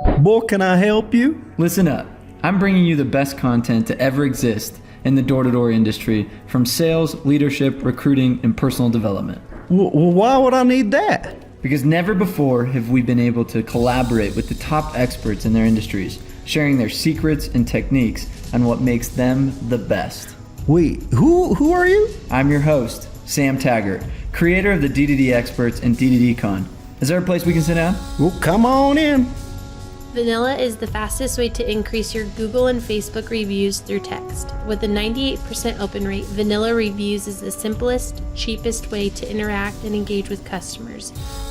Boy, can I help you? Listen up. I'm bringing you the best content to ever exist in the door-to-door industry, from sales, leadership, recruiting, and personal development. Why would I need that? Because never before have we been able to collaborate with the top experts in their industries, sharing their secrets and techniques on what makes them the best. Wait, who are you? I'm your host, Sam Taggart, creator of the DDD Experts and DDD Con. Is there a place we can sit down? Well, come on in. Vanilla is the fastest way to increase your Google and Facebook reviews through text. With a 98% open rate, Vanilla Reviews is the simplest, cheapest way to interact and engage with customers.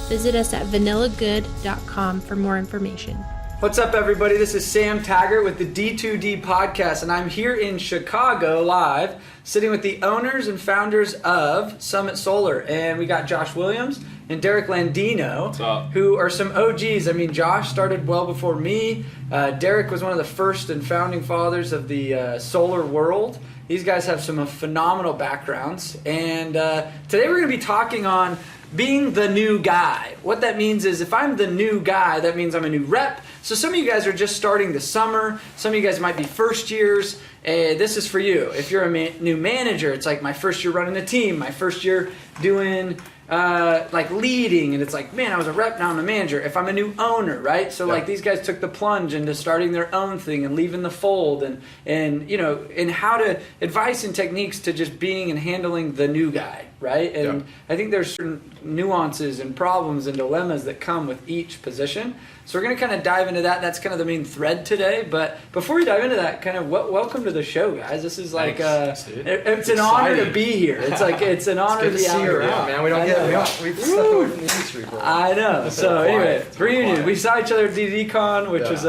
Visit us at vanillagood.com for more information. What's up, everybody? This is Sam Taggart with the D2D Podcast, and I'm here in Chicago live, sitting with the owners and founders of Summit Solar. And we got Josh Williams and Derek Landino, who are some OGs. I mean, Josh started well before me. Derek was one of the first and founding fathers of the solar world. These guys have some phenomenal backgrounds. And today we're going to be talking on being the new guy. What that means is if I'm the new guy, that means I'm a new rep. So some of you guys are just starting this summer. Some of you guys might be first years. This is for you. If you're a new manager, it's like my first year running a team, my first year doing like leading, and it's like, man, I was a rep, now I'm a manager. If I'm a new owner, right? So like these guys took the plunge into starting their own thing and leaving the fold, and you know, and how to advice and techniques to just being and handling the new guy, right? And I think there's certain nuances and problems and dilemmas that come with each position. So we're going to kind of dive into that. That's kind of the main thread today. But before we dive into that, kind of welcome to the show, guys. This is like it's an honor to be here. It's like it's an honor to be out here, man. We've stepped away from the industry for a while. I know. So anyway, reunion. We saw each other at DDD Con, which was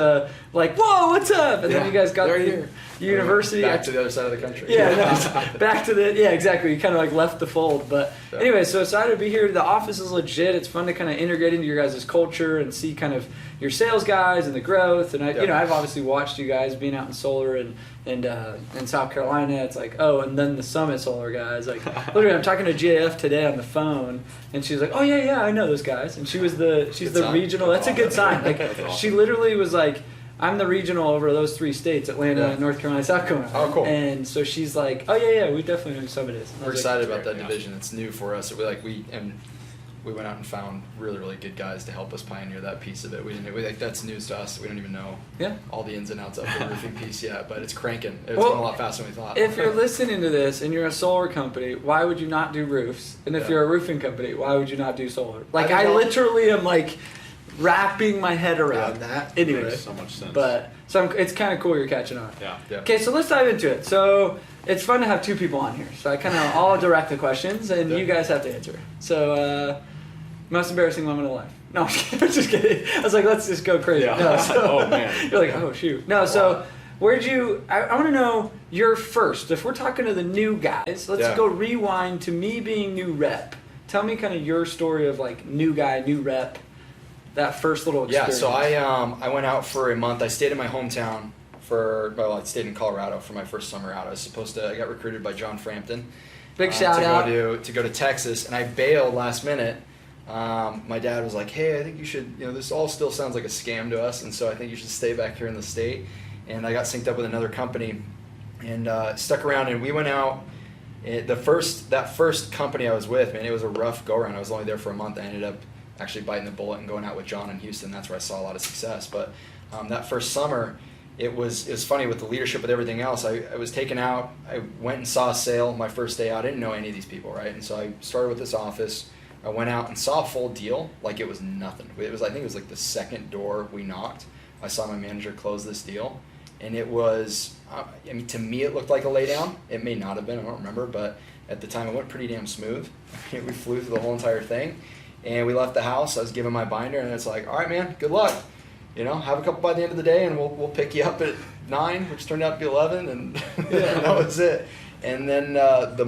like, whoa, what's up? And then you guys got the university. Back to the other side of the country. Back to the, exactly. You kind of like left the fold. But anyway, so excited to be here. The office is legit. It's fun to kind of integrate into your guys' culture and see kind of your sales guys and the growth. And I've obviously watched you guys being out in solar and in South Carolina. It's like, oh, and then the Summit Solar guys. Like, literally, I'm talking to GAF today on the phone, and she's like, oh yeah, I know those guys. And she's the regional. That's a good sign. Like, she literally was like, I'm the regional over those 3 states, Atlanta, North Carolina, South Carolina. Oh, cool. And so she's like, oh yeah, we definitely know who Summit is. We're excited about that division. It's new for us. We went out and found really, really good guys to help us pioneer that piece of it. That's news to us. We don't even know all the ins and outs of the roofing piece yet, but it's cranking. It's going a lot faster than we thought. If you're listening to this and you're a solar company, why would you not do roofs? And if you're a roofing company, why would you not do solar? Like, I literally am like wrapping my head around that. Anyway, makes so much sense. But it's kind of cool you're catching on. Yeah. Okay, so let's dive into it. So it's fun to have 2 people on here. So I kind of I'll direct the questions and you guys have to answer. So most embarrassing moment of life. No, I'm just kidding. I was like, let's just go crazy. Yeah. No, so, Oh man. You're like, oh shoot. No, so where'd you? I want to know your first. If we're talking to the new guys, let's go rewind to me being new rep. Tell me kind of your story of like new guy, new rep. That first little experience. So I went out for a month. I stayed in my hometown I stayed in Colorado for my first summer out. I got recruited by John Frampton. Big shout out. To go to Texas, and I bailed last minute. My dad was like, hey, I think you should, this all still sounds like a scam to us, and so I think you should stay back here in the state. And I got synced up with another company and stuck around, and we went out. That first company I was with, man, it was a rough go-around. I was only there for a month. I ended up actually biting the bullet and going out with John in Houston. That's where I saw a lot of success. But that first summer, it was funny with the leadership, with everything else. I was taken out. I went and saw a sale my first day out. I didn't know any of these people, right? And so I started with this office. I went out and saw a full deal like it was nothing. I think it was like the second door we knocked. I saw my manager close this deal, and it was, to me it looked like a laydown. It may not have been, I don't remember, but at the time it went pretty damn smooth. We flew through the whole entire thing, and we left the house. I was given my binder, and it's like, all right, man, good luck. Have a couple by the end of the day, and we'll pick you up at 9, which turned out to be 11, and that was it. And then the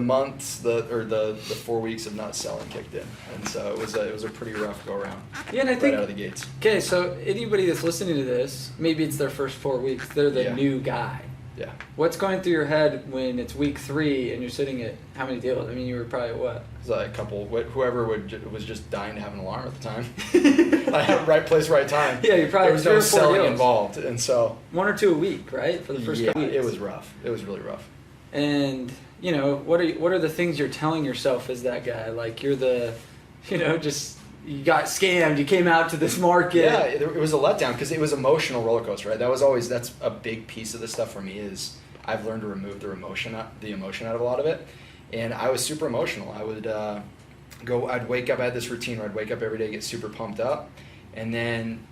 4 weeks of not selling kicked in, and so it was a pretty rough go around. Yeah, and I think right out of the gates. Okay, so anybody that's listening to this, maybe it's their first 4 weeks. They're the new guy. Yeah. What's going through your head when it's week 3 and you're sitting at how many deals? I mean, you were probably what? It was like a couple. Whoever was just dying to have an alarm at the time. right place, right time. Yeah, you probably there was had no 3 or 4 selling deals. involved, and so 1 or 2 a week, right? For the first yeah, couple weeks. it was rough. It was really rough. And you know, what are the things you're telling yourself as that guy? Like you're the, you know, just you got scammed. You came out to this market. Yeah, it was a letdown because it was emotional roller coaster. Right, that's a big piece of this stuff for me. Is I've learned to remove the emotion out of a lot of it, and I was super emotional. I would I'd wake up. I had this routine where I'd wake up every day, get super pumped up, and then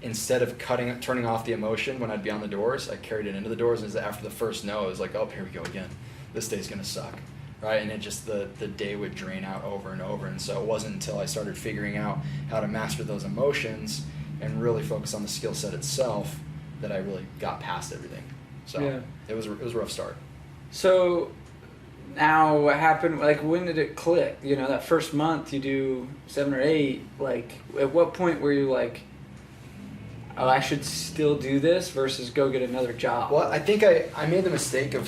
instead of turning off the emotion when I'd be on the doors, I carried it into the doors. And after the first no, it was like, oh, here we go again. This day's gonna suck, right? And it just the day would drain out over and over. And so it wasn't until I started figuring out how to master those emotions and really focus on the skill set itself that I really got past everything. So Yeah. it was a rough start. So now what happened? Like when did it click? You know, that first month you do 7 or 8. Like at what point were you like, oh, I should still do this versus go get another job? Well, I think I made the mistake of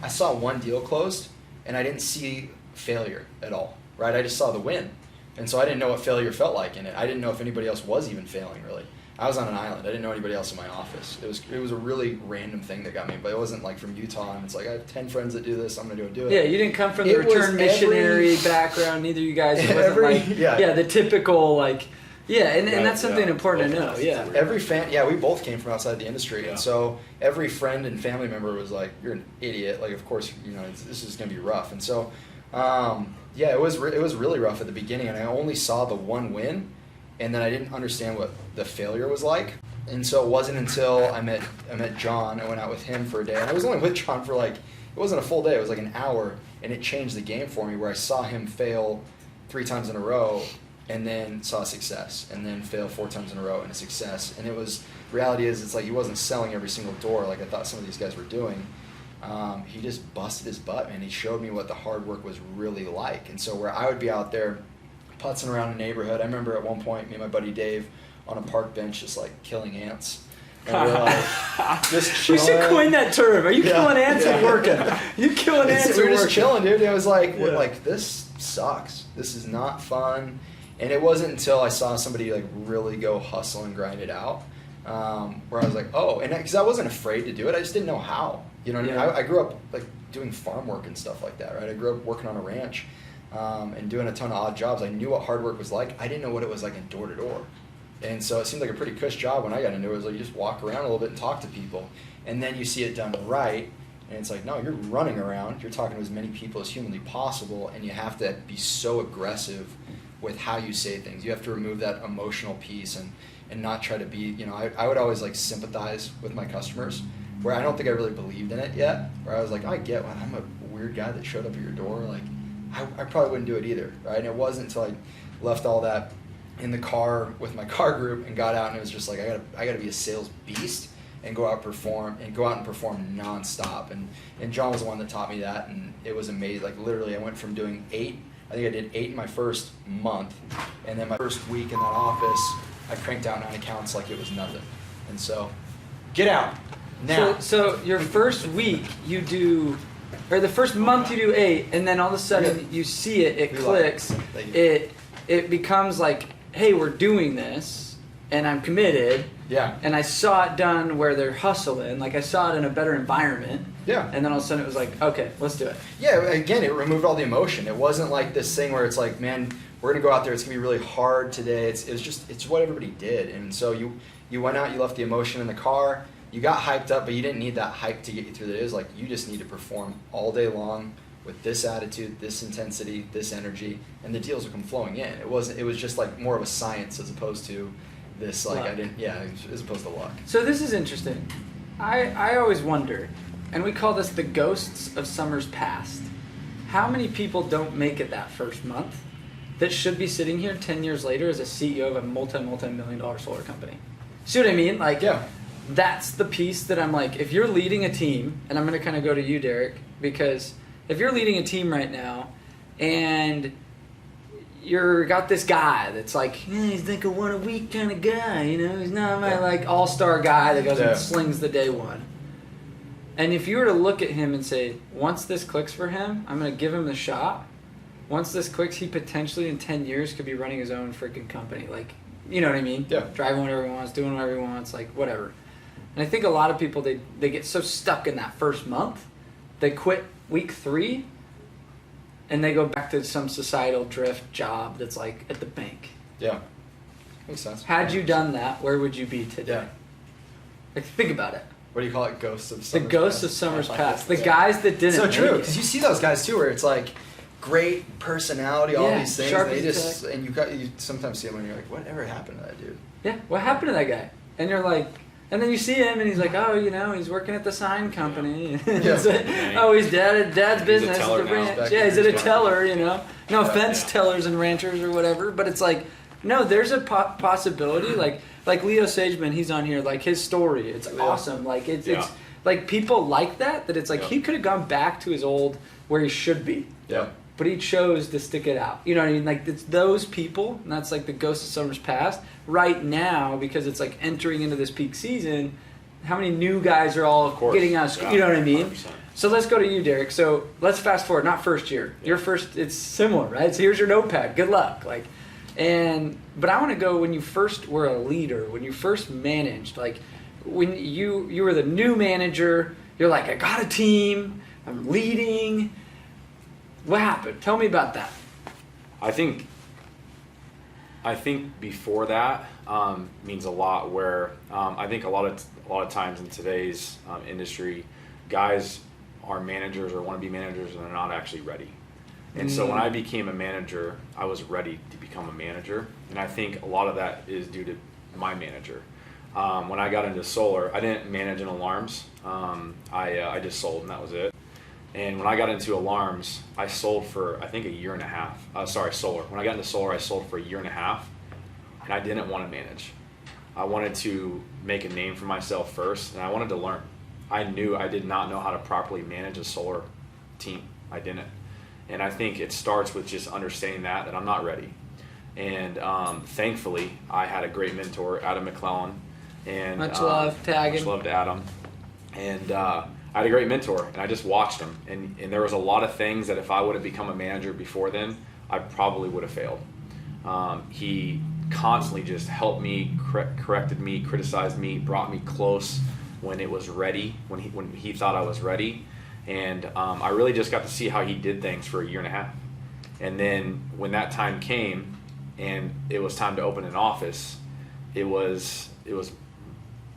I saw one deal closed and I didn't see failure at all, right? I just saw the win. And so I didn't know what failure felt like in it. I didn't know if anybody else was even failing, really. I was on an island. I didn't know anybody else in my office. It was a really random thing that got me, but it wasn't like from Utah and it's like I have 10 friends that do this, I'm going to do it. Yeah, you didn't come from the It was return missionary background. Neither of you guys. It wasn't like the typical like. Yeah, and that's something important to know. Yeah. We both came from outside the industry, and so every friend and family member was like, "You're an idiot." Like, of course, you know, this is going to be rough. And so, it was really rough at the beginning, and I only saw the one win, and then I didn't understand what the failure was like. And so it wasn't until I met John. I went out with him for a day, and I was only with John for it wasn't a full day. It was like an hour, and it changed the game for me. Where I saw him fail 3 times in a row. And then saw success, and then fail 4 times in a row and a success. And reality is, it's like he wasn't selling every single door like I thought some of these guys were doing. He just busted his butt, man. He showed me what the hard work was really like. And so where I would be out there putzing around a neighborhood, I remember at one point, me and my buddy Dave on a park bench just like killing ants. And we're like, just chilling. We should coin that term. Are you killing ants or working? You killing ants or we're working? just chilling, dude. It was like, we're like, this sucks. This is not fun. And it wasn't until I saw somebody like really go hustle and grind it out, where I was like, oh, and because I wasn't afraid to do it, I just didn't know how. You know what I mean? I grew up like doing farm work and stuff like that, right? I grew up working on a ranch and doing a ton of odd jobs. I knew what hard work was like. I didn't know what it was like in door to door. And so it seemed like a pretty cush job when I got into it. It was like you just walk around a little bit and talk to people. And then you see it done right. And it's like, no, you're running around. You're talking to as many people as humanly possible. And you have to be so aggressive with how you say things. You have to remove that emotional piece and not try to be, you know, I would always like sympathize with my customers, where I don't think I really believed in it yet, where I was like, I get when I'm a weird guy that showed up at your door, like I probably wouldn't do it either, right? And it wasn't until I left all that in the car with my car group and got out, and it was just like, I gotta be a sales beast and go out and perform nonstop. And John was the one that taught me that, and it was amazing. Like literally I went from doing 8, I think I did 8 in my first month, and then my first week in that office, I cranked out 9 accounts like it was nothing. And so, get out now. So your first week you do, or the first month you do 8, and then all of a sudden you see it clicks, it becomes like, hey, we're doing this, and I'm committed. Yeah. And I saw it done where they're hustling, like I saw it in a better environment. Yeah. And then all of a sudden it was like, okay, let's do it. Yeah, again, it removed all the emotion. It wasn't like this thing where it's like, man, we're going to go out there, it's going to be really hard today. It's what everybody did. And so you went out, you left the emotion in the car, you got hyped up, but you didn't need that hype to get you through the day. It was like, you just need to perform all day long with this attitude, this intensity, this energy, and the deals will come flowing in. It was just like more of a science as opposed to this, like, luck. As opposed to luck. So this is interesting. I always wonder, and we call this the ghosts of summers past. How many people don't make it that first month that should be sitting here 10 years later as a CEO of a multi-million-dollar solar company? See what I mean? Like, yeah. That's the piece that I'm like, if you're leading a team, and I'm going to kind of go to you, Derek, because if you're leading a team right now and you're got this guy that's like, he's like a one a week kind of guy, you know, he's not my like all-star guy that goes and slings the day one. And if you were to look at him and say, once this clicks for him, I'm going to give him the shot. Once this clicks, he potentially in 10 years could be running his own freaking company. Like, you know what I mean? Yeah. Driving whatever he wants, doing whatever he wants, like whatever. And I think a lot of people, they get so stuck in that first month, they quit week 3, and they go back to some societal drift job that's like at the bank. Yeah. Makes sense. Had you done that, where would you be today? Yeah. Like, think about it. What do you call it? Ghosts of The Summer's ghosts Past. of summer's I like past. it. The guys that didn't. So true, make it. because you see those guys too, where it's like great personality, all Yeah, these things. sharp And they as a just and you sometimes see them and you're like, whatever happened to that dude? Yeah, what happened to that guy? And you're like, and then you see him and he's like, oh, you know, he's working at the sign company. It's like, oh, he's dad's business. teller at the now. ranch. Back Yeah, to he's at a his teller, you know. No offense, Yeah. tellers and ranchers or whatever, but it's like, no, there's a possibility. Like Leo Sageman, he's on here. Like his story, it's awesome. Like it's like people like that it's like he could have gone back to his old where he should be. Yeah. But he chose to stick it out. You know what I mean? Like, it's those people, and that's like the ghost of summer's past. Right now, because it's like entering into this peak season, how many new guys are all getting out of school? You know what I mean? 100%. So let's go to you, Derek. So let's fast forward, not first year. Your first, it's similar, right? So here's your notepad. Good luck. But I want to go when you first were a leader, when you first managed, like when you were the new manager, you're like, I got a team, I'm leading. What happened? Tell me about that. I think before that means a lot. Where I think a lot of times in today's industry, guys are managers or want to be managers and they're not actually ready. And so when I became a manager, I was ready to become a manager, and I think a lot of that is due to my manager. When I got into solar, I didn't manage in alarms. I just sold, and that was it. And when I got into alarms, I sold for, I think, a year and a half. Solar. When I got into solar, I sold for a year and a half, and I didn't want to manage. I wanted to make a name for myself first, and I wanted to learn. I knew I did not know how to properly manage a solar team. I didn't. And I think it starts with just understanding that I'm not ready. And thankfully, I had a great mentor, Adam McClellan. And Much love, tagging. Much love to Adam. And I had a great mentor, and I just watched him. And there was a lot of things that if I would have become a manager before then, I probably would have failed. He constantly just helped me, corrected me, criticized me, brought me close when it was ready, when he thought I was ready. And I really just got to see how he did things for a year and a half. And then when that time came and it was time to open an office, it was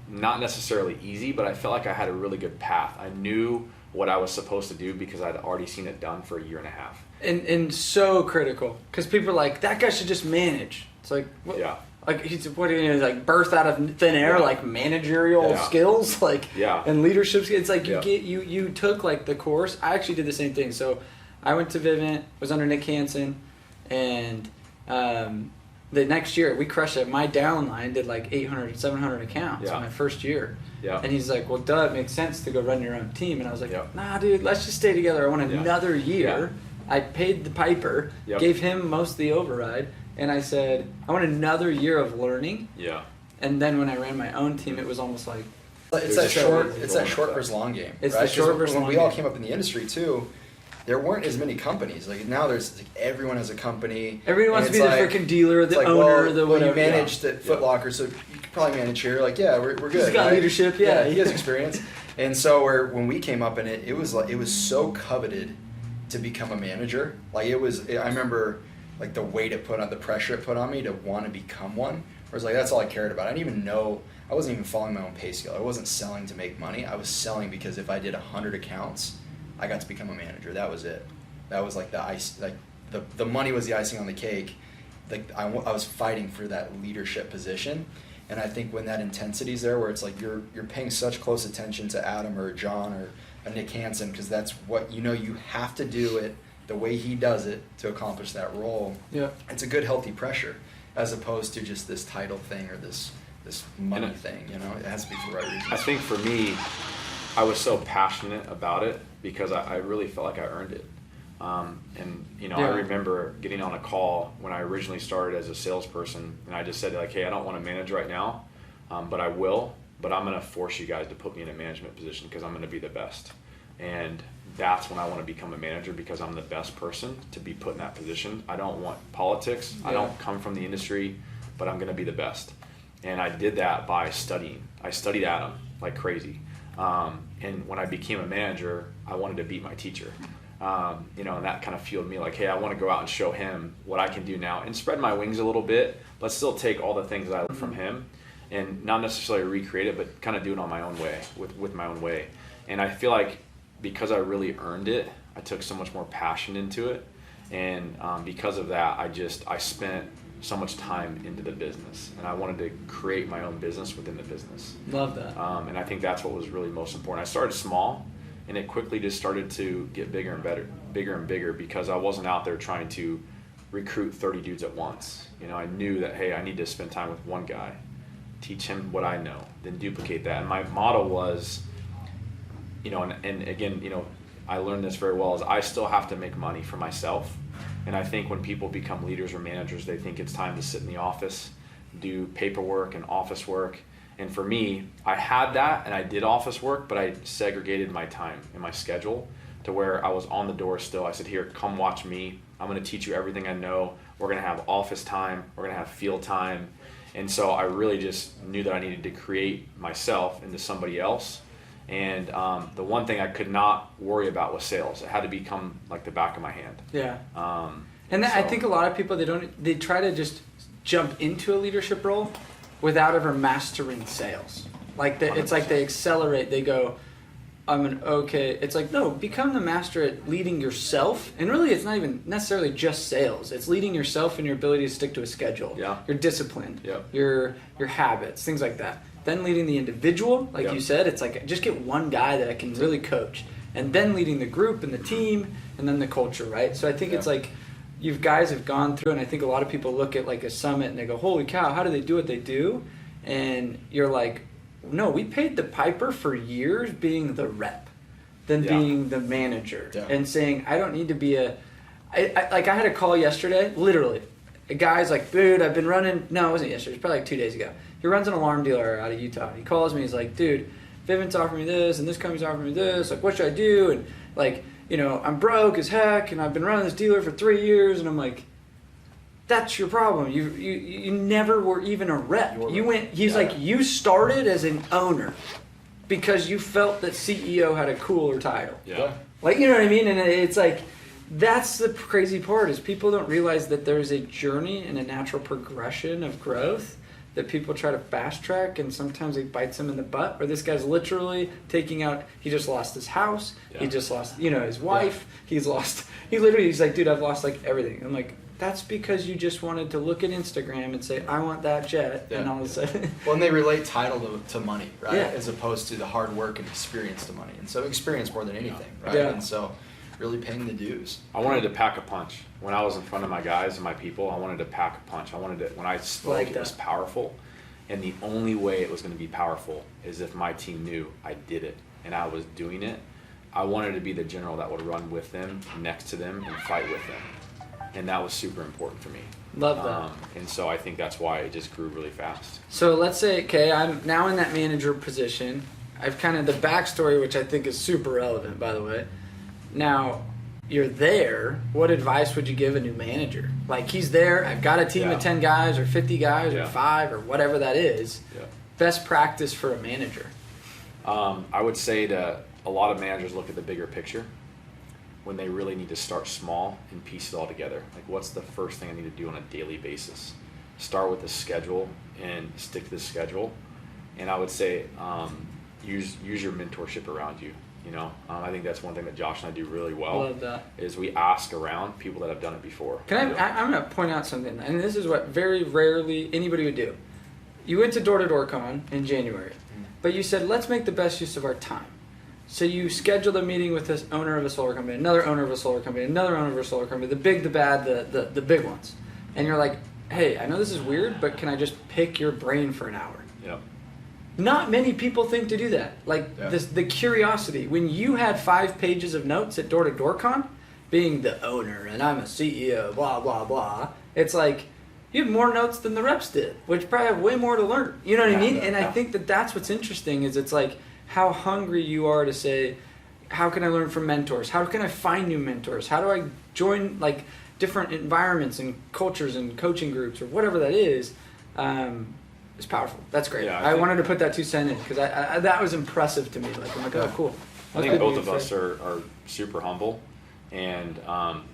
not necessarily easy, but I felt like I had a really good path. I knew what I was supposed to do because I'd already seen it done for a year and a half. And so critical, because people are like, that guy should just manage. It's like, what? Yeah. Like he's like birthed out of thin air, like managerial skills, and leadership skills. It's like you took like the course. I actually did the same thing. So I went to Vivint, was under Nick Hansen, and the next year we crushed it. My downline did like 800, 700 accounts in my first year. Yeah. And he's like, well, duh, it makes sense to go run your own team. And I was like, nah, dude, let's just stay together. I want another year. Yeah. I paid the piper, gave him most of the override. And I said, I want another year of learning. Yeah. And then when I ran my own team, it was almost like it's that short versus long game. It's right? the short versus long game. When we all came up in the industry too, there weren't as many companies. Like now, there's like everyone has a company. Everyone wants to be the freaking dealer, the owner, the whatever. You managed at Foot Locker, so you could probably manage here. Like, we're good. He's got leadership. Yeah, he has experience. And so when we came up in it, it was so coveted to become a manager. Like I remember like the weight it put on, the pressure it put on me to want to become one. Whereas like that's all I cared about. I didn't even know. I wasn't even following my own pay scale. I wasn't selling to make money. I was selling because if I did 100 accounts, I got to become a manager. That was it. That was like the ice. Like the money was the icing on the cake. Like I was fighting for that leadership position. And I think when that intensity's there, where it's like you're paying such close attention to Adam or John or a Nick Hansen, because that's what you have to do it the way he does it to accomplish that role. Yeah, it's a good healthy pressure, as opposed to just this title thing or this money thing. It has to be for the right reasons. I think for me, I was so passionate about it because I really felt like I earned it. I remember getting on a call when I originally started as a salesperson, and I just said like, hey, I don't want to manage right now, but I will, but I'm going to force you guys to put me in a management position because I'm going to be the best. And that's when I want to become a manager, because I'm the best person to be put in that position. I don't want politics. I don't come from the industry. but I'm going to be the best. And I did that by studying. I studied Adam like crazy. And when I became a manager, I wanted to beat my teacher. And that kind of fueled me like, hey, I want to go out and show him what I can do now and spread my wings a little bit, but still take all the things that I learned from him and not necessarily recreate it, but kind of do it on my own way, with my own way. And I feel like because I really earned it, I took so much more passion into it. And because of that, I spent so much time into the business, and I wanted to create my own business within the business. Love that. And I think that's what was really most important. I started small, and it quickly just started to get bigger and bigger because I wasn't out there trying to recruit 30 dudes at once. I knew that, hey, I need to spend time with one guy, teach him what I know, then duplicate that. And my motto was, and again, I learned this very well, is I still have to make money for myself. And I think when people become leaders or managers, they think it's time to sit in the office, do paperwork and office work. And for me, I had that and I did office work, but I segregated my time and my schedule to where I was on the door still. I said, here, come watch me. I'm going to teach you everything I know. We're going to have office time. We're going to have field time. And so I really just knew that I needed to create myself into somebody else. And the one thing I could not worry about was sales. It had to become like the back of my hand. Yeah. I think a lot of people, they try to just jump into a leadership role without ever mastering sales. It's like they accelerate. They go, it's like, no, become the master at leading yourself. And really, it's not even necessarily just sales. It's leading yourself and your ability to stick to a schedule. Yeah. Your discipline. Yeah. Your habits, things like that. Then leading the individual, like you said, it's like just get one guy that I can really coach. And then leading the group and the team and then the culture, right? So I think it's like you guys have gone through, and I think a lot of people look at like a summit and they go, holy cow, how do they do what they do? And you're like, no, we paid the piper for years being the rep than being the manager and saying, I don't need to be I had a call yesterday, literally. A guy's like, dude, I've been running, no, it wasn't yesterday, it was probably like 2 days ago. He runs an alarm dealer out of Utah. He calls me, he's like, dude, Vivint's offering me this and this company's offering me this, like what should I do? And like, I'm broke as heck and I've been running this dealer for 3 years. And I'm like, that's your problem. You never were even a rep. He's like, you started as an owner because you felt that CEO had a cooler title. Yeah. Like, you know what I mean? And it's like, that's the crazy part is people don't realize that there's a journey and a natural progression of growth that people try to fast track, and sometimes it bites them in the butt. Or this guy's literally he just lost his house. Yeah. He just lost, his wife. Yeah. He's like, dude, I've lost like everything. I'm like, that's because you just wanted to look at Instagram and say, I want that jet. Yeah. And all of a sudden. Well, and they relate title to money, right? Yeah. As opposed to the hard work and experience to money. And so experience more than anything, right? Yeah. And so really paying the dues. I wanted to pack a punch. When I was in front of my guys and my people, I wanted to pack a punch. When I spoke, it was powerful. And the only way it was going to be powerful is if my team knew I did it and I was doing it. I wanted to be the general that would run with them, next to them, and fight with them. And that was super important for me. Love that. And so I think that's why it just grew really fast. So let's say, okay, I'm now in that manager position. I've kind of the backstory, which I think is super relevant, by the way. Now, you're there. What advice would you give a new manager? Like, he's there. I've got a team of 10 guys or 50 guys or 5 or whatever that is. Yeah. Best practice for a manager. I would say that a lot of managers look at the bigger picture when they really need to start small and piece it all together. Like, what's the first thing I need to do on a daily basis? Start with the schedule and stick to the schedule. And I would say use your mentorship around you. I think that's one thing that Josh and I do really well. Love that. Is we ask around people that have done it before. I'm going to point out something, and this is what very rarely anybody would do. You went to Door-to-Door Con in January, but you said, let's make the best use of our time. So you scheduled a meeting with this owner of a solar company, another owner of a solar company, another owner of a solar company, the big, the bad, the big ones. And you're like, hey, I know this is weird, but can I just pick your brain for an hour? Yep. Not many people think to do that. Like the curiosity. When you had 5 pages of notes at Door-to-Door Con, being the owner and I'm a CEO, blah, blah, blah, it's like you have more notes than the reps did, which probably have way more to learn. You know what I mean? And I think that's what's interesting is it's like how hungry you are to say, how can I learn from mentors? How can I find new mentors? How do I join like different environments and cultures and coaching groups or whatever that is? is powerful. That's great. Yeah, I I think- wanted to put that 2 cents in because I that was impressive to me. Like, I'm like, oh, cool. I think both of us are super humble, and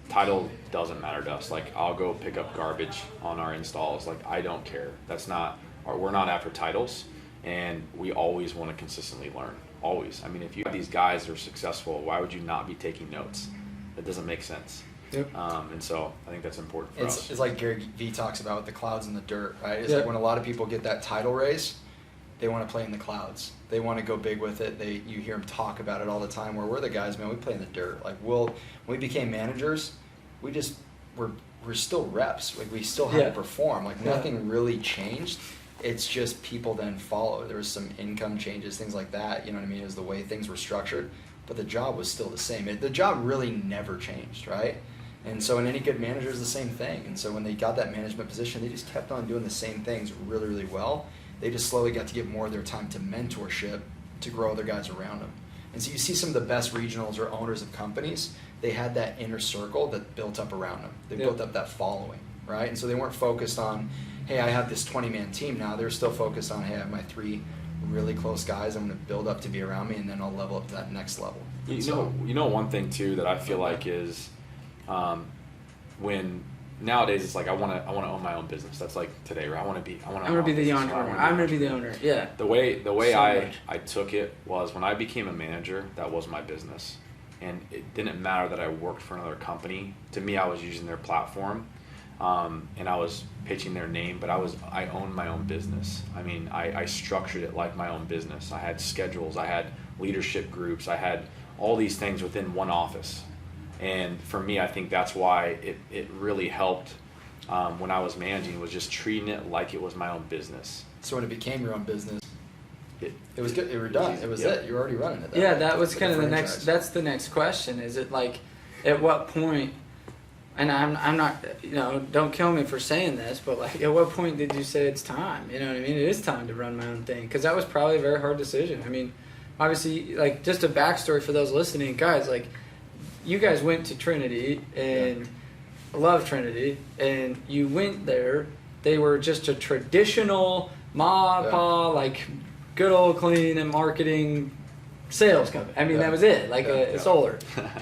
title doesn't matter to us. Like, I'll go pick up garbage on our installs. Like, I don't care. We're not after titles, and we always want to consistently learn. Always. I mean, if you have these guys that are successful, why would you not be taking notes? That doesn't make sense. Yep. And so I think that's important for us. It's like Gary Vee talks about with the clouds and the dirt, right? It's Yeah. like when a lot of people get that title raise, they want to play in the clouds. They want to go big with it. You hear them talk about it all the time. Where we're the guys, man, we play in the dirt. Like, when we became managers, we're still reps. Like, we still had Yeah. to perform. Like, nothing really changed. It's just people then follow. There was some income changes, things like that. You know what I mean? It was the way things were structured, but the job was still the same. The job really never changed, right? And so, in any good manager, is the same thing. And so, when they got that management position, they just kept on doing the same things really, really well. They just slowly got to give more of their time to mentorship to grow other guys around them. And so, you see some of the best regionals or owners of companies, they had that inner circle that built up around them. They built up that following, right? And so, they weren't focused on, hey, I have this 20-man team now. They're still focused on, hey, I have my 3 really close guys I'm going to build up to be around me, and then I'll level up to that next level. You know one thing too that I feel like is when nowadays it's like I want to own my own business. That's like today, right? I want to be the entrepreneur. I'm gonna be the owner. Yeah. The way So I much. took it was when I became a manager, that was my business, and it didn't matter that I worked for another company. To me, I was using their platform, and I was pitching their name, but I owned my own business. I mean, I structured it like my own business. I had schedules, I had leadership groups, I had all these things within one office. And for me, I think that's why it really helped when I was managing, was just treating it like it was my own business. So when it became your own business, It was good. It were done. It was Yep. it. You're already running it. Yeah, way. that was Like kind a of the franchise. next. That's the next question. Is it like, at what point? And I'm not, don't kill me for saying this, but like, at what point did you say it's time? You know what I mean? It is time to run my own thing, because that was probably a very hard decision. I mean, obviously, like, just a backstory for those listening, guys. Like, you guys went to Trinity and love Trinity, and you went there. They were just a traditional ma, like, good old clean and marketing sales company. I mean, that was it, like a solar.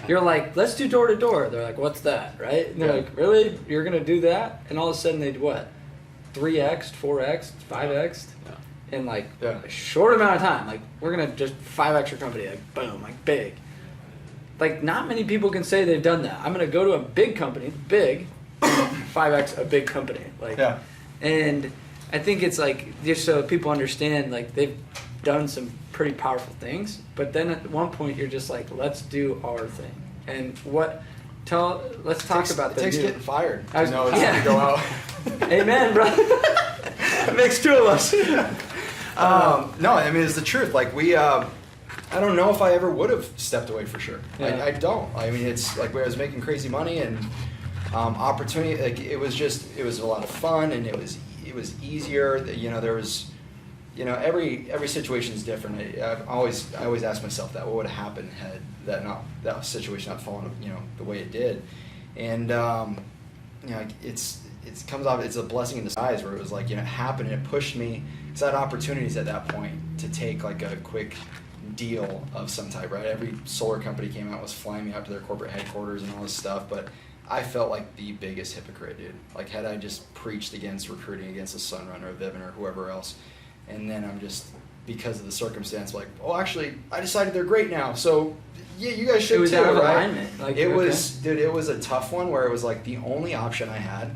You're like, let's do door to door. They're like, what's that, right? And they're like, really? You're gonna do that? And all of a sudden, they'd what? 3x, 4x, 5x, in like a short amount of time. Like, we're gonna just 5x your company, like boom, like big. Like, not many people can say they've done that. I'm gonna go to a big company, big, 5x a big company, like. Yeah. And I think it's like, just so people understand, like, they've done some pretty powerful things, but then at one point you're just like, let's do our thing. And let's talk about It the takes new. getting fired. I was- No, it's yeah. going to go out. Amen, bro. It makes 2 of us. No, I mean, it's the truth. Like, I don't know if I ever would have stepped away for sure. Yeah. I don't. I mean, it's like where I was making crazy money and opportunity. Like, it was a lot of fun, and it was easier. There was, every situation is different. I always ask myself that, what would have happened had that situation not fallen, the way it did. And it comes off. It's a blessing in disguise, where it was like, it happened, and it pushed me. Because I had opportunities at that point to take like a quick deal of some type, right? Every solar company came out, was flying me out to their corporate headquarters and all this stuff, but I felt like the biggest hypocrite, dude. Like, had I just preached against recruiting against a Sunrun or a Vivint or whoever else, and then I'm just, because of the circumstance, like, oh, actually, I decided they're great now, so yeah, you guys should It was too, out of right? alignment. Like, It okay. was, dude, it was a tough one, where it was like the only option I had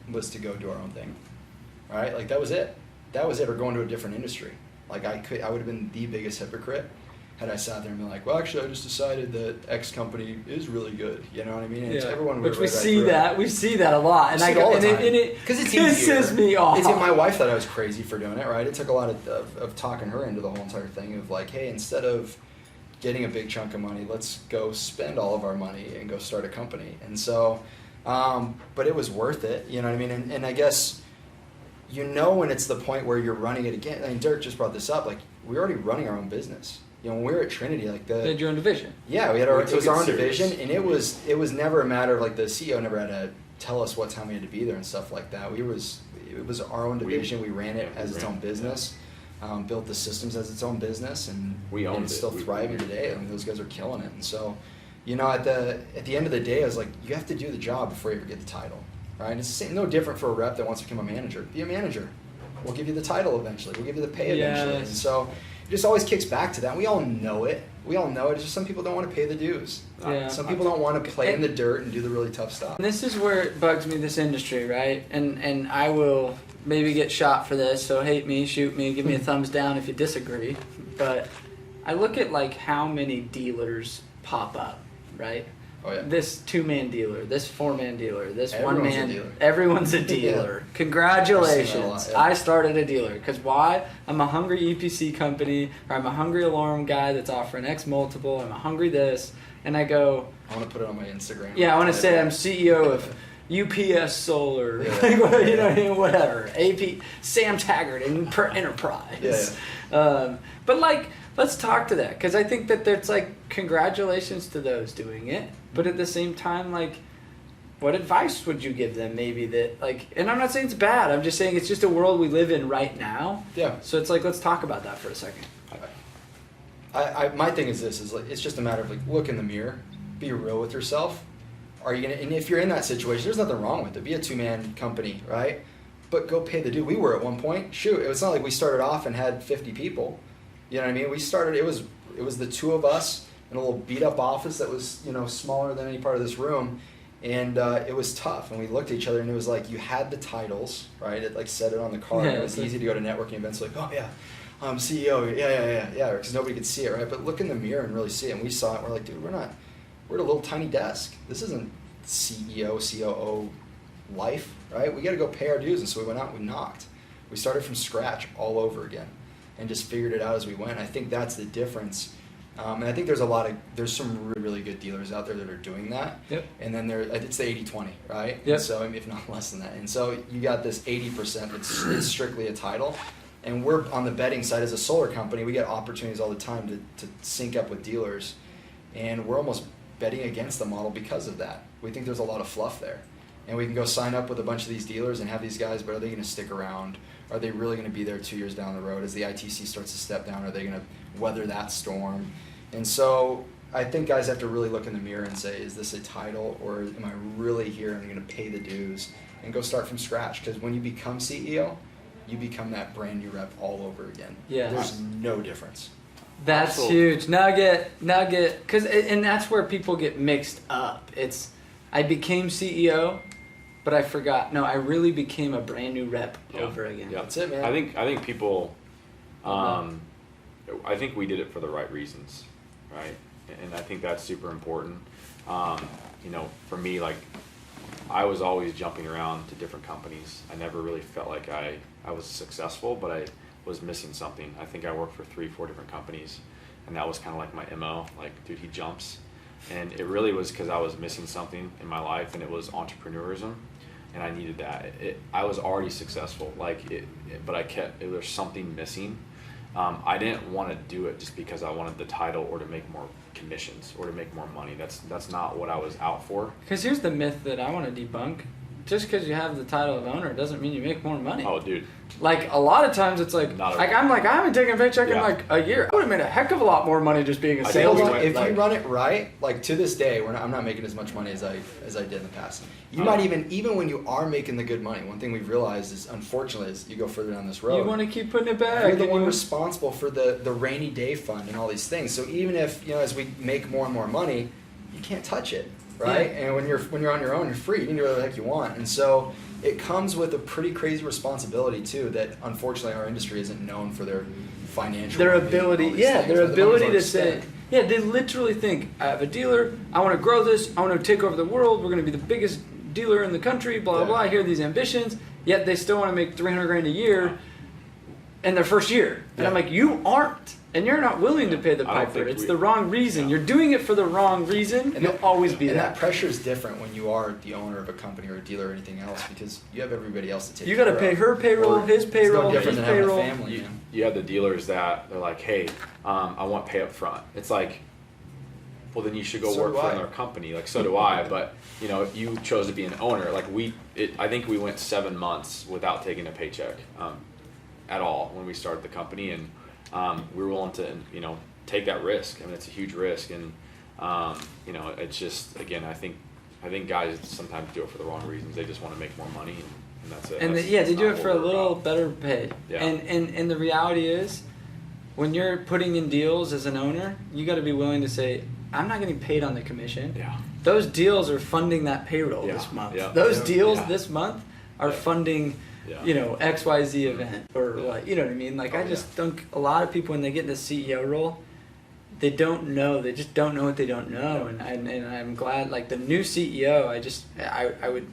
was to go do our own thing, right? Like, that was it, or go into a different industry. Like, I would have been the biggest hypocrite had I sat there and been like, well, actually, I just decided that X company is really good. You know what I mean? And it's everyone would Which we right see through it. that. We see that a lot. And See I it go, all the and time. it Because it's pisses easier. me off. My wife thought I was crazy for doing it, right? It took a lot of talking her into the whole entire thing of like, hey, instead of getting a big chunk of money, let's go spend all of our money and go start a company. And so, but it was worth it. You know what I mean? And I guess, when it's the point where you're running it again. I mean, Dirk just brought this up. Like, we were already running our own business. When we were at Trinity, like You had your own division. yeah, we had We it took was it our own serious. division, and it was never a matter of like the CEO never had to tell us what time we had to be there and stuff like that. it was our own division. We ran it as its own ran it, business, built the systems as its own business, and We owned it's it. still We thriving did, today. yeah. I mean, those guys are killing it. And so, you know, at the end of the day, I was like, you have to do the job before you ever get the title, right? And it's the same, no different for a rep that wants to become a manager. Be a manager. We'll give you the title eventually. We'll give you the pay eventually. Yes. And so it just always kicks back to that. We all know it. We all know it. It's just some people don't want to pay the dues. Yeah. Some people don't want to play in the dirt and do the really tough stuff. And this is where it bugs me, this industry, right? And I will maybe get shot for this, so hate me, shoot me, give me a thumbs down if you disagree. But I look at like how many dealers pop up, right? Oh yeah. This 2-man dealer, this 4-man dealer, this Everyone's 1-man. a dealer. Everyone's a dealer. Congratulations. I've seen that a lot, yeah. I started a dealer. Because why? I'm a hungry EPC company, or I'm a hungry alarm guy that's offering X multiple, I'm a hungry this. And I go, I want to put it on my Instagram. yeah, I want to say I'm CEO of UPS Solar, Yeah. you know what I mean, whatever. AP Sam Taggart and Enterprise. But like, let's talk to that, because I think that there's like congratulations to those doing it, but at the same time, like, what advice would you give them? Maybe that like, and I'm not saying it's bad. I'm just saying it's just a world we live in right now. Yeah. So it's like, let's talk about that for a second. My thing is this, is like, it's just a matter of like, look in the mirror, be real with yourself. Are you gonna, and if you're in that situation, there's nothing wrong with it. Be a 2-man company, right? But go pay the due. We were at one point, shoot, it's not like we started off and had 50 people. You know what I mean? We started, it was the 2 of us in a little beat up office that was, you know, smaller than any part of this room. And it was tough. And we looked at each other and it was like, you had the titles, right? It like said it on the card. Yeah, It was it's easy to go to networking events like, oh yeah, I'm CEO, yeah, because nobody could see it, right? But look in the mirror and really see it. And we saw it. We're like, dude, we're at a little tiny desk. This isn't CEO, COO life, right? We got to go pay our dues. And so we went out and we knocked. We started from scratch all over again and just figured it out as we went. I think that's the difference. And I think there's some really, really good dealers out there that are doing that. Yep. And then it's the 80-20, right? Yep. And so if not less than that. And so you got this 80% it's strictly a title. And we're on the betting side as a solar company. We get opportunities all the time to sync up with dealers. And we're almost betting against the model because of that. We think there's a lot of fluff there. And we can go sign up with a bunch of these dealers and have these guys, but are they going to stick around? Are they really going to be there 2 years down the road? As the ITC starts to step down, are they going to weather that storm? And so I think guys have to really look in the mirror and say, is this a title, or am I really here and I'm going to pay the dues and go start from scratch? Because when you become CEO, you become that brand new rep all over again. Yeah. There's no difference. That's Absolutely. huge. Nugget, because and that's where people get mixed up. It's I became CEO, but I forgot. No, I really became a brand new rep Yeah. over again. Yeah. That's it, man. I think people, I think we did it for the right reasons, right? And I think that's super important. You know, for me, like, I was always jumping around to different companies. I never really felt like I was successful, but I was missing something. I think I worked for 3-4 different companies, and that was kind of like my MO. Like, dude, he jumps. And it really was because I was missing something in my life, and it was entrepreneurism, and I needed that. I was already successful, but there's something missing. I didn't want to do it just because I wanted the title or to make more commissions or to make more money. That's not what I was out for. Because here's the myth that I want to debunk. Just because you have the title of owner doesn't mean you make more money. Oh, dude. Like, a lot of times it's like, Not at all. I'm like, I haven't taken a paycheck in Yeah. like a year. I would have made a heck of a lot more money just being a I sales think we guy. went, If like- you run it right, like to this day, I'm not making as much money as I did in the past. You might even when you are making the good money, one thing we've realized is, unfortunately, as you go further down this road, You want to keep putting it back. you're the and one you- responsible for the rainy day fund and all these things. So even if, you know, as we make more and more money, you can't touch it, right? Yeah. And when you're on your own, you're free. You can do whatever the heck you want. And so it comes with a pretty crazy responsibility too, that unfortunately our industry isn't known for their financial Their well-being and ability, all these yeah, things, their right? The money's ability already to say, spent. yeah, they literally think, I have a dealer, I want to grow this, I want to take over the world, we're going to be the biggest dealer in the country, blah, blah, Yeah. blah, I hear these ambitions, yet they still want to make $300,000 a year in their first year. And I'm Yeah. like, you aren't, and you're not willing to pay the I don't piper. think It's we- the wrong reason. You're doing it for the wrong reason, and you'll always be And that. that pressure is different when you are the owner of a company or a dealer or anything else, because you have everybody else to take You care got to of. pay her payroll, Or his payroll, it's no different his than having payroll. a family. You have the dealers that they're like, hey, I want pay up front. It's like, well, then you should go So work do for I. another company. Like, so do I. But, you chose to be an owner. Like, I think we went 7 months without taking a paycheck at all when we started the company. And we were willing to, take that risk. I mean, it's a huge risk. And, it's just, again, I think guys sometimes do it for the wrong reasons. They just want to make more money, and that's it. And That's they do not it what for a we're little about. better pay. Yeah. And the reality is, when you're putting in deals as an owner, you got to be willing to say, I'm not getting paid on the commission. Yeah. Those deals are funding that payroll Yeah. this month. Yeah. Those Yeah. deals Yeah. this month are Yeah. funding, Yeah. XYZ event or Yeah. like, you know what I mean? Like, Oh, I just think a lot of people when they get in the CEO role, they don't know. They just don't know what they don't know. And I'm glad, like the new CEO,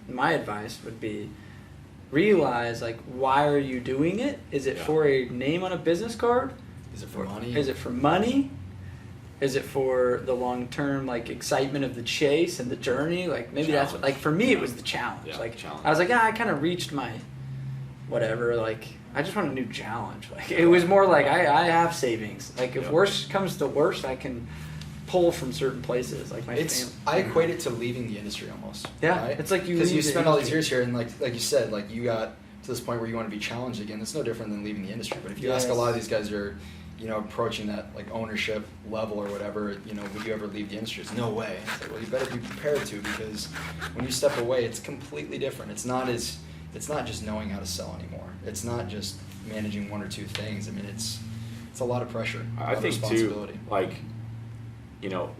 my advice would be, realize like, why are you doing it? Is it Yeah. for a name on a business card? Is it for money? Is it for money? Is it for the long term like excitement of the chase and the journey? Like maybe that's Challenge. like for me it was the challenge. Yeah, like challenge. I was like, I kind of reached my whatever. Like I just want a new challenge. Like it was more like I have savings. Like if Yeah. worst comes to worst, I can pull from certain places. Like my I equate it to leaving the industry almost. Yeah, right? it's like you because you leave the spend all these industry. years here, and like you said, like you got to this point where you want to be challenged again. It's no different than leaving the industry. But if you ask a Yes. lot of these guys, are approaching that like ownership level or whatever. Would you ever leave the industry? It's no way. It's like, well, you better be prepared to, because when you step away, it's completely different. It's not just knowing how to sell anymore. It's not just managing one or two things. I mean, it's a lot of pressure. A lot I of think responsibility. too, like,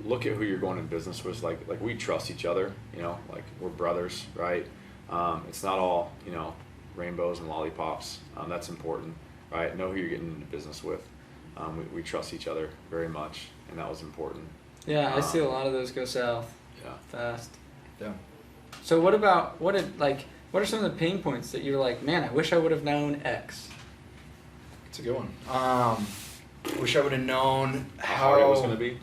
look at who you're going in business with. Like we trust each other. Like we're brothers, right? It's not all rainbows and lollipops. That's important, right? Know who you're getting into business with. We trust each other very much, and that was important. Yeah, I see a lot of those go south Yeah. fast. Yeah. So what are some of the pain points that you're like, man, I wish I would have known X? It's a good one. Wish I would have known How hard it was going to be.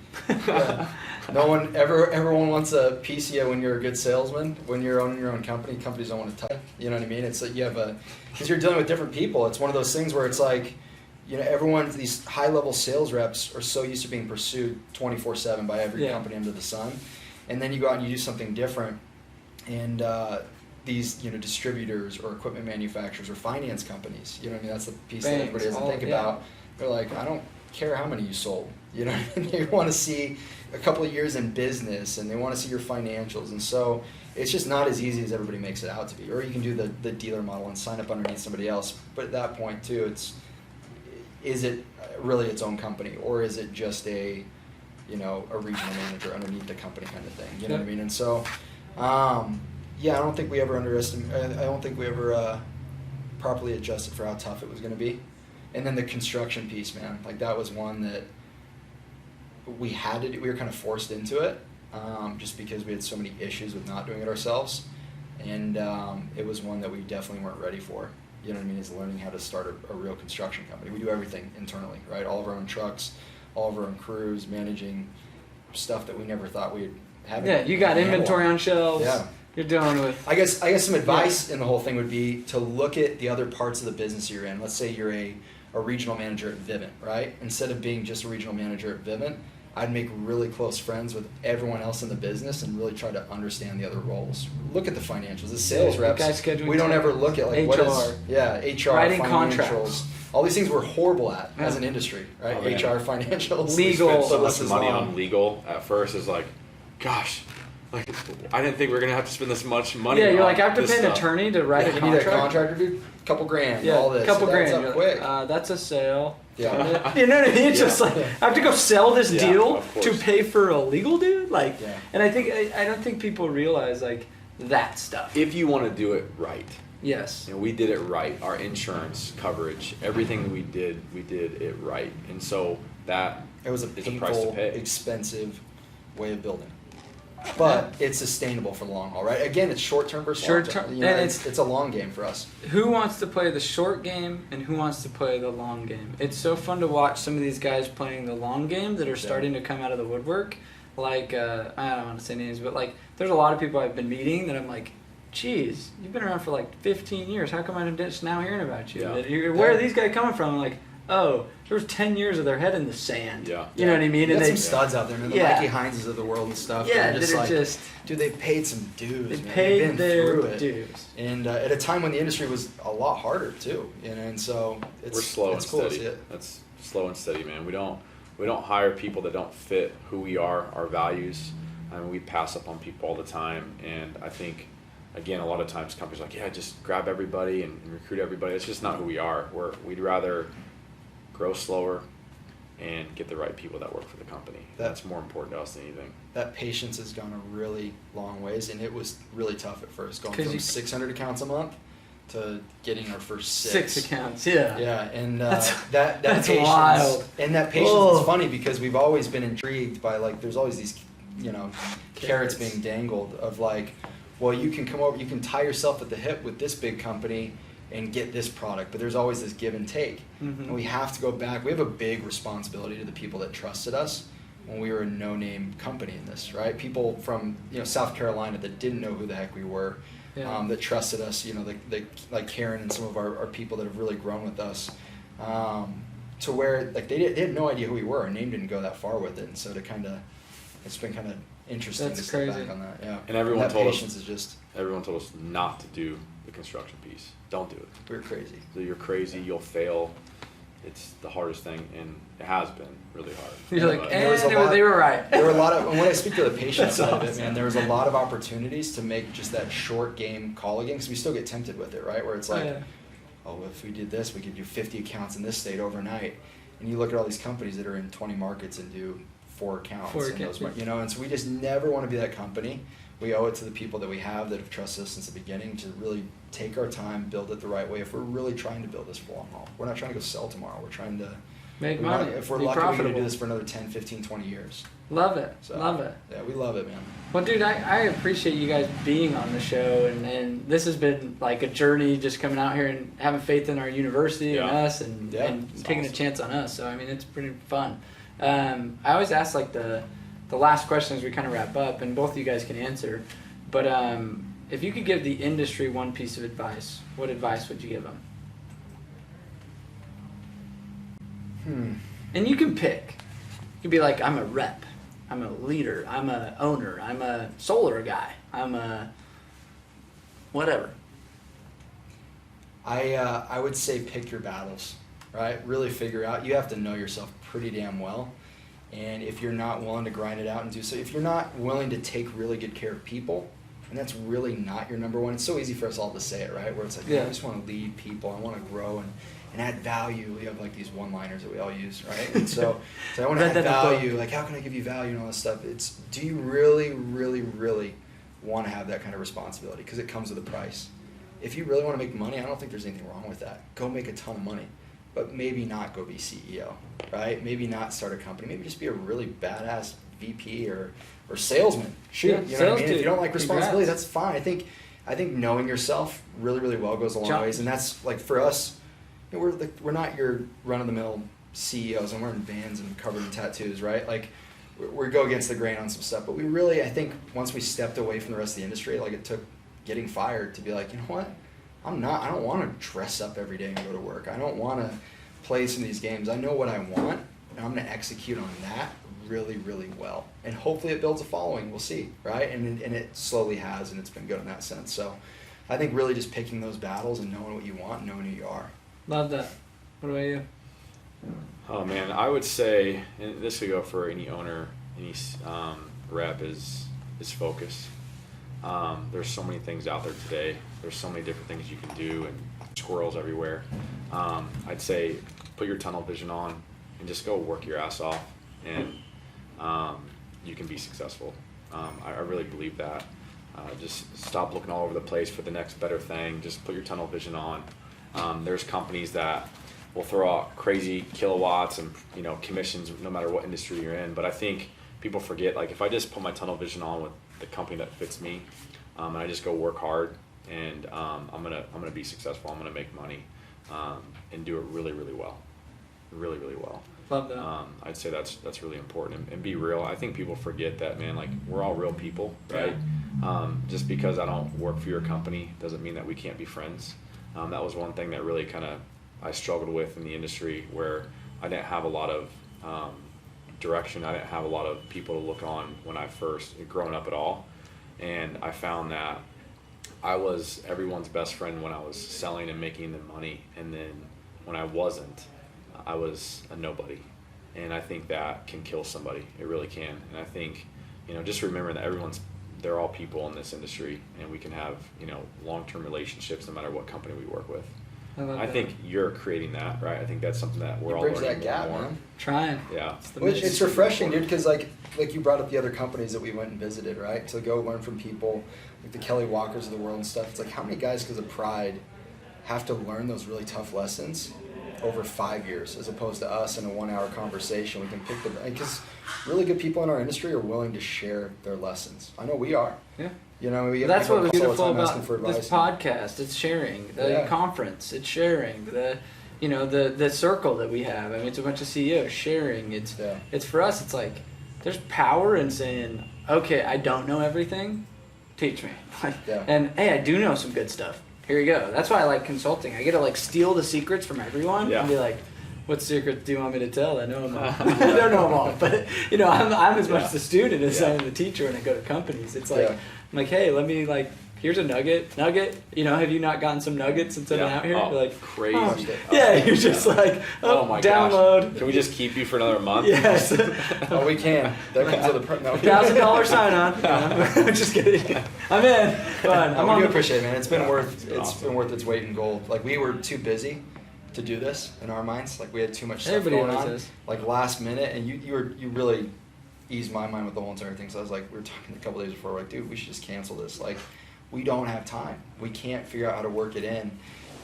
Yeah. Everyone wants a piece of you when you're a good salesman. When you're owning your own company, companies don't want to touch. You know what I mean? It's like because you're dealing with different people. It's one of those things where it's like, these high-level sales reps are so used to being pursued 24/7 by every Yeah. company under the sun, and then you go out and you do something different, and these distributors or equipment manufacturers or finance companies. You know what I mean? That's the piece that Banks, everybody doesn't all- think yeah. about. They're like, I don't care how many you sold. You know what I mean? They want to see a couple of years in business, and they want to see your financials. And so it's just not as easy as everybody makes it out to be. Or you can do the dealer model and sign up underneath somebody else. But at that point, too, is it really its own company, or is it just a regional manager underneath the company kind of thing? You know what I mean? And so, I don't think we ever I don't think we ever properly adjusted for how tough it was going to be. And then the construction piece, man, like that was one that we had to do. We were kind of forced into it, just because we had so many issues with not doing it ourselves. And it was one that we definitely weren't ready for. You know what I mean? Is learning how to start a real construction company. We do everything internally, right? All of our own trucks, all of our own crews, managing stuff that we never thought we'd have. Yeah, you got inventory on shelves. Yeah. You're dealing with. I guess some advice in the whole thing would be to look at the other parts of the business you're in. Let's say you're a regional manager at Vivint, right? Instead of being just a regional manager at Vivint, I'd make really close friends with everyone else in the business and really try to understand the other roles. Look at the financials. The sales Yeah, reps, guys scheduling we don't time. ever look at like HR. what is HR, Writing financials. contracts. All these things we're horrible at as Yeah. an industry, right? Oh, yeah. HR, financials, Legal. We spend So lists much as money long. on legal at first is like, gosh, like I didn't think we were gonna have to spend this much money. Yeah, you're on like, I have to this pay an stuff. attorney to write Yeah, a you need a contract. contractor, dude. Couple grand, Yeah, all this. couple It adds grand. up You're like, quick. that's a sale. Yeah. You know what I mean? It's just like, I have to go sell this Yeah, deal of course. to pay for a legal dude? Like, Yeah. and I don't think people realize like that stuff. If you want to do it right, Yes. we did it right. Our insurance coverage, everything we did it right, and so that It was a is a price to painful, pay. expensive way of building. But it's sustainable for the long haul, right? Again, it's short term versus long Short-term, term. You know, and it's a long game for us. Who wants to play the short game and who wants to play the long game? It's so fun to watch some of these guys playing the long game that are starting to come out of the woodwork. Like, I don't want to say names, but like, there's a lot of people I've been meeting that I'm like, geez, you've been around for like 15 years. How come I'm just now hearing about you? Yeah. Where are these guys coming from? I'm like, oh, there was 10 years of their head in the sand. Yeah. You know what I mean? You And got they some studs out there, man. The Yeah. Mikey Hineses of the world and stuff. Yeah, they're that are just dude, they paid some dues. they man. They've paid been their through it. dues. And at a time when the industry was a lot harder too, and so it's We're slow and it's cool to steady. see it. That's slow and steady, man. We don't hire people that don't fit who we are, our values. I mean, we pass up on people all the time, and I think, again, a lot of times companies are like, yeah, just grab everybody and recruit everybody. It's just not who we are. We'd rather grow slower and get the right people that work for the company. That's more important to us than anything. That patience has gone a really long ways, and it was really tough at first, going 'Cause from you- 600 accounts a month to getting our first Six accounts, yeah. Yeah, and That's- that that's patience, wild. and that patience Oh. is funny because we've always been intrigued by, like, there's always these, carrots being dangled of, like, well, you can come over, you can tie yourself at the hip with this big company and get this product, but there's always this give and take. Mhm. And we have to go back. We have a big responsibility to the people that trusted us when we were a no-name company in this, right? People from South Carolina that didn't know who the heck we were, Yeah. that trusted us. Like Karen and some of our people that have really grown with us, to where like they had no idea who we were. Our name didn't go that far with it, and so it's been kind of interesting That's to step crazy. back on that. Yeah, And everyone that told us- patience is just Everyone told us not to do the construction piece. Don't do it. we're crazy. So you're crazy. You'll fail. It's the hardest thing, and it has been really hard. You're like, But- there was a and lot- they were right. There were a lot of, and when I speak to the patient That's side of it, awesome. man, there was a lot of opportunities to make just that short game call again, because we still get tempted with it, right? Where it's like, Yeah. oh, if we did this, we could do 50 accounts in this state overnight. And you look at all these companies that are in 20 markets and do 4 accounts. Four in those accounts. and so we just never want to be that company. We owe it to the people that we have that have trusted us since the beginning to really take our time, build it the right way. If we're really trying to build this for long haul, we're not trying to go sell tomorrow. We're trying to Make we want- money. If we're be lucky, we're going to profitable. do this for another 10, 15, 20 years. Love it. So, Love it. Yeah, we love it, man. Well, dude, I appreciate you guys being on the show, and this has been like a journey just coming out here and having faith in our university and Yeah. us and, Yeah, and it's taking a awesome. chance on us. So, I mean, it's pretty fun. I always ask like the last question as we kind of wrap up, and both of you guys can answer. But if you could give the industry one piece of advice, what advice would you give them? And you can pick. You can be like, I'm a rep, I'm a leader, I'm a owner, I'm a solar guy, I'm a whatever. I would say pick your battles, right? Really figure out. You have to know yourself pretty damn well. And if you're not willing to grind it out and do so, if you're not willing to take really good care of people, and that's really not your number one, it's so easy for us all to say it, right? Where it's like, Yeah. I just want to lead people, I want to grow and add value. We have like these one-liners that we all use, right? And so I want to Read add that in the book. value. Like, how can I give you value and all this stuff? It's, do you really, really, really want to have that kind of responsibility? Because it comes with a price. If you really want to make money, I don't think there's anything wrong with that. Go make a ton of money, but maybe not go be CEO, right? Maybe not start a company. Maybe just be a really badass VP or salesman. Shoot, Yeah, you know what I sales mean? dude. If you don't like responsibility, Congrats. that's fine. I think knowing yourself really, really well goes a long ways, and that's like for us. We're not your run-of-the-mill CEOs, and we're in vans and covered in tattoos, right? Like we go against the grain on some stuff, but we really, I think, once we stepped away from the rest of the industry, like it took getting fired to be like, you know what? I don't want to dress up every day and go to work. I don't want to play some of these games. I know what I want, and I'm going to execute on that really, really well. And hopefully it builds a following. We'll see, right? And it slowly has, and it's been good in that sense. So I think really just picking those battles and knowing what you want, knowing who you are. Love that. What about you? Oh man, I would say, and this could go for any owner, any rep, is focus. There's so many things out there today. There's so many different things you can do, and squirrels everywhere. I'd say put your tunnel vision on and just go work your ass off, and you can be successful. I really believe that. Just stop looking all over the place for the next better thing. Just put your tunnel vision on. There's companies that will throw out crazy kilowatts and commissions no matter what industry you're in. But I think people forget, like, if I just put my tunnel vision on with the company that fits me, and I just go work hard, and I'm gonna be successful. I'm gonna make money, and do it really, really well, really, really well. Love that. I'd say that's really important, and be real. I think people forget that, man. Like, we're all real people, right? Just because I don't work for your company doesn't mean that we can't be friends. That was one thing that really kind of I struggled with in the industry, where I didn't have a lot of direction. I didn't have a lot of people to look on when I first growing up at all. And I found that I was everyone's best friend when I was selling and making the money. And then when I wasn't, I was a nobody. And I think that can kill somebody. It really can. And I think, just remember that they're all people in this industry, and we can have, long-term relationships no matter what company we work with. I think you're creating that, right? I think that's something that we're all bridge learning that gap, more. man. Trying. Yeah. It's refreshing, dude, because like you brought up the other companies that we went and visited, right? To go learn from people like the Kelly Walkers of the world and stuff. It's like, how many guys, because of pride, have to learn those really tough lessons over 5 years, as opposed to us in a 1 hour conversation. We can pick because really good people in our industry are willing to share their lessons. I know we are. Yeah. We get That's people what was all the beautiful time about asking for this advice. podcast. It's sharing. The conference, it's sharing. The circle that we have. I mean, it's a bunch of CEOs sharing. It's for us. It's like there's power in saying, okay, I don't know everything, teach me. And hey, I do know some good stuff. Here you go. That's why I like consulting. I get to steal the secrets from everyone and be like, what secrets do you want me to tell? I know them all. I don't know them all, but I'm as much the student as I am the teacher when I go to companies. It's like I'm like, hey, let me here's a nugget. Have you not gotten some nuggets since I've been out here? Oh, You're like, crazy. you're just like, oh my download. Gosh. Can we just keep you for another month? Yes. Oh, we can. That comes with a $1,000 sign on. Just kidding. I'm in. Fun. We do appreciate it, man. It's been worth its weight in gold. We were too busy to do this in our minds. We had too much stuff Everybody going on. knows this. Last minute, and you really eased my mind with the whole entire thing. So I was like, we were talking a couple days before, we're like, dude, we should just cancel this. We don't have time. We can't figure out how to work it in.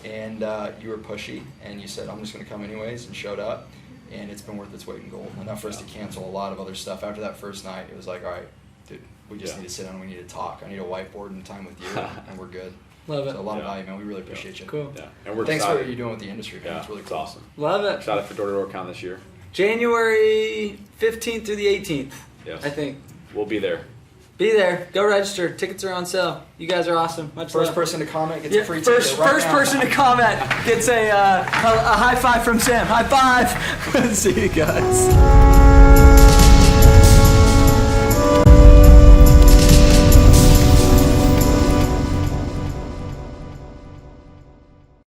And you were pushy, and you said, I'm just going to come anyways, and showed up. And it's been worth its weight in gold. Enough for us to cancel a lot of other stuff. After that first night, it was like, all right, dude, we just need to sit down and we need to talk. I need a whiteboard and time with you, and we're good. Love it. So a lot of value, man. We really appreciate you. Cool. Yeah. And we're Thanks for excited. what you're doing with the industry, man. Yeah, It's really it's cool. awesome. Love it. Excited for Door to Door Con this year. January 15th through the 18th. Yes. I think. We'll be there. Be there. Go register. Tickets are on sale. You guys are awesome. Much First love. person to comment gets a free ticket First right now. person to comment gets a high five from Sam. High five. See you guys.